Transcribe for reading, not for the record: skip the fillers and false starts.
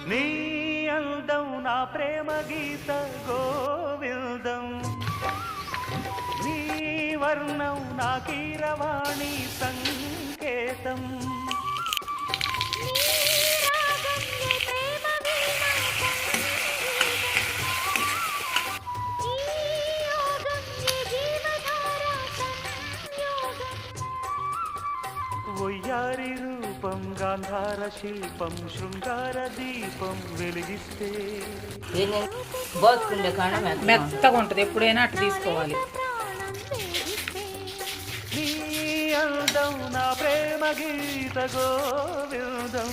నీ అందం నా ప్రేమ గీత గోవిందం, నీ వర్ణం నా కీరవాణి సంకేతం. ఒయ్యారి రూపం గాంధార శిల్పం శృంగార దీపం వెలిగిస్తే మెత్తగా ఉంటుంది, ఎప్పుడైనా అటు తీసుకోవాలి. నీ అందం నా ప్రేమ గీత గోవిందం.